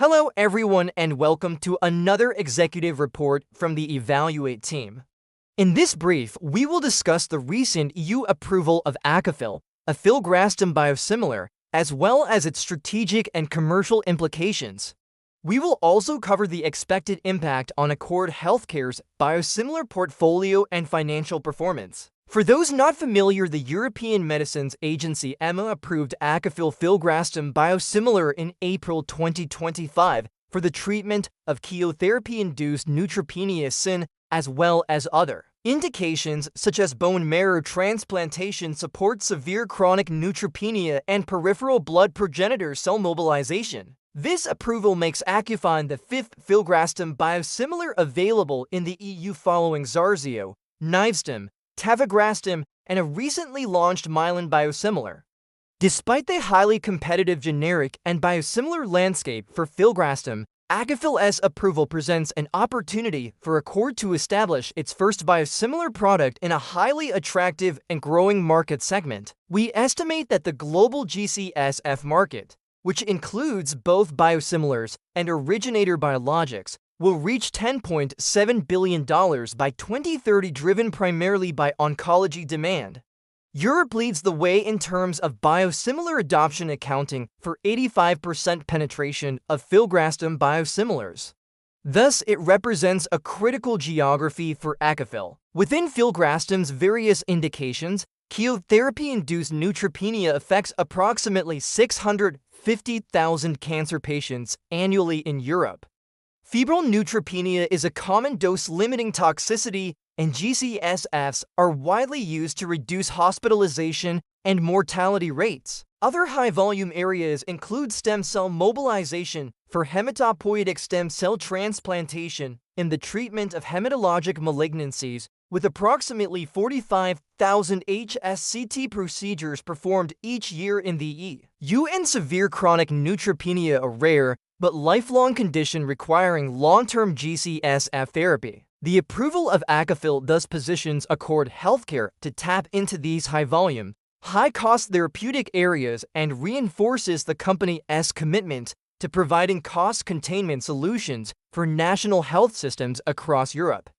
Hello everyone and welcome to another executive report from the Evaluate team. In this brief, we will discuss the recent EU approval of Accofil, a Filgrastim biosimilar, as well as its strategic and commercial implications. We will also cover the expected impact on Accord Healthcare's biosimilar portfolio and financial performance. For those not familiar, the European Medicines Agency EMA approved Accofil Filgrastim biosimilar in April 2025 for the treatment of chemotherapy-induced neutropenia as well as other indications such as bone marrow transplantation, support severe chronic neutropenia, and peripheral blood progenitor cell mobilization. This approval makes Accofil the fifth Filgrastim biosimilar available in the EU following 𝗔𝗖𝗖𝗢𝗓𝗔𝗥, Filgrastim, and a recently launched Mylan biosimilar. Despite the highly competitive generic and biosimilar landscape for Filgrastim, Accofil's approval presents an opportunity for Accord to establish its first biosimilar product in a highly attractive and growing market segment. We estimate that the global G-CSF market, which includes both biosimilars and originator biologics, will reach $10.7 billion by 2030, driven primarily by oncology demand. Europe leads the way in terms of biosimilar adoption, accounting for 85% penetration of Filgrastim biosimilars. Thus, it represents a critical geography for Accofil. Within Filgrastim's various indications, chemotherapy-induced neutropenia affects approximately 650,000 cancer patients annually in Europe. Febrile neutropenia is a common dose-limiting toxicity, and G-CSFs are widely used to reduce hospitalization and mortality rates. Other high-volume areas include stem cell mobilization for hematopoietic stem cell transplantation in the treatment of hematologic malignancies, with approximately 45,000 HSCT procedures performed each year in the EU. And severe chronic neutropenia, a rare but lifelong condition requiring long-term G-CSF therapy. The approval of Accofil thus positions Accord Healthcare to tap into these high-volume, high-cost therapeutic areas and reinforces the company's commitment to providing cost containment solutions for national health systems across Europe.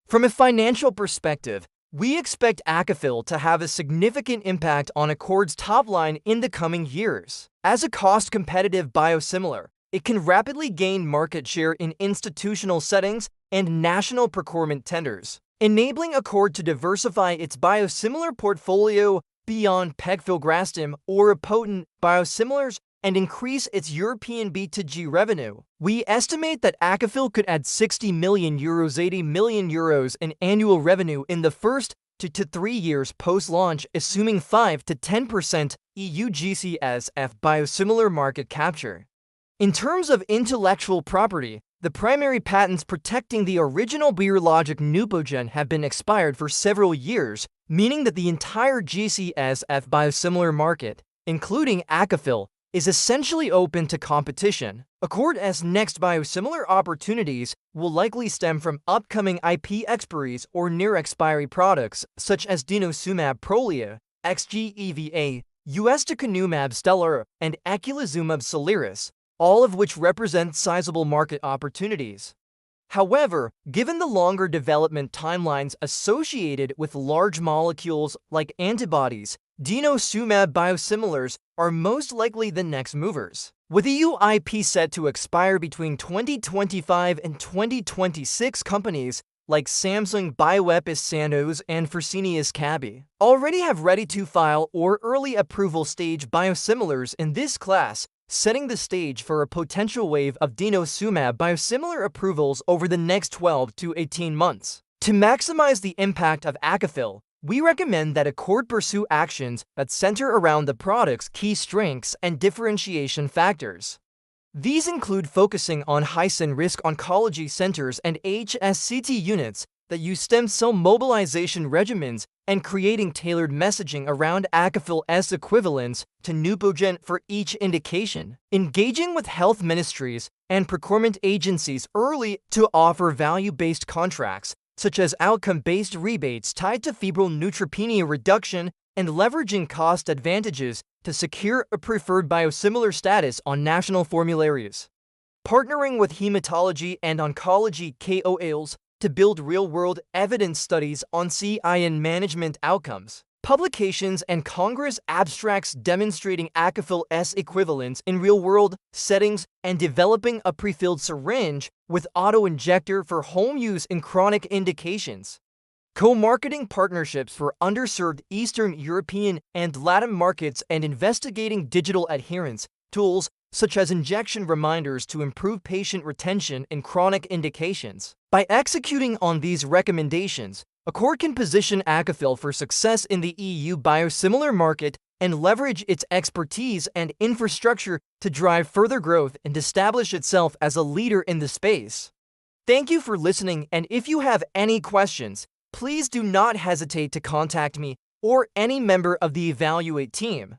From a financial perspective, we expect Accofil to have a significant impact on Accord's top line in the coming years. As a cost-competitive biosimilar, it can rapidly gain market share in institutional settings and national procurement tenders, enabling Accord to diversify its biosimilar portfolio beyond Filgrastim or potent biosimilars and increase its European B2G revenue. We estimate that Accofil could add €60 million, €80 million in annual revenue in the first 2 to 3 years post-launch, assuming 5 to 10% EU G-CSF biosimilar market capture. In terms of intellectual property, the primary patents protecting the original biologic Neupogen have been expired for several years, meaning that the entire G-CSF biosimilar market, including Accofil, is essentially open to competition. Accord's next biosimilar opportunities will likely stem from upcoming IP expiries or near-expiry products such as Denosumab, 𝗕𝗜𝗢𝗢𝗢𝗓, ustekinumab, 𝗕𝗜𝗢𝗢𝗢𝗓, and Denosumab Soliris, all of which represent sizable market opportunities. However, given the longer development timelines associated with large molecules like antibodies, Denosumab biosimilars are most likely the next movers. With EU IP set to expire between 2025 and 2026, companies like Samsung Bioepis, Sandoz, and Fresenius Kabi already have ready-to-file or early approval stage biosimilars in this class, setting the stage for a potential wave of Denosumab biosimilar approvals over the next 12 to 18 months. To maximize the impact of Accofil, we recommend that Accord pursue actions that center around the product's key strengths and differentiation factors. These include focusing on high-risk oncology centers and HSCT units that use stem cell mobilization regimens and creating tailored messaging around Accofil's equivalence to Neupogen for each indication. Engaging with health ministries and procurement agencies early to offer value-based contracts, such as outcome-based rebates tied to febrile neutropenia reduction, and leveraging cost advantages to secure a preferred biosimilar status on national formularies. partnering with hematology and oncology KOLs to build real-world evidence studies on CIN management outcomes, publications and Congress abstracts demonstrating Accofil's equivalence in real-world settings, and developing a prefilled syringe with auto-injector for home use in chronic indications. Co-marketing partnerships for underserved Eastern European and Latin markets, and investigating digital adherence tools such as injection reminders to improve patient retention in chronic indications. By executing on these recommendations, Accor can position Accofil for success in the EU biosimilar market and leverage its expertise and infrastructure to drive further growth and establish itself as a leader in the space. Thank you for listening, and if you have any questions, please do not hesitate to contact me or any member of the Evaluate team.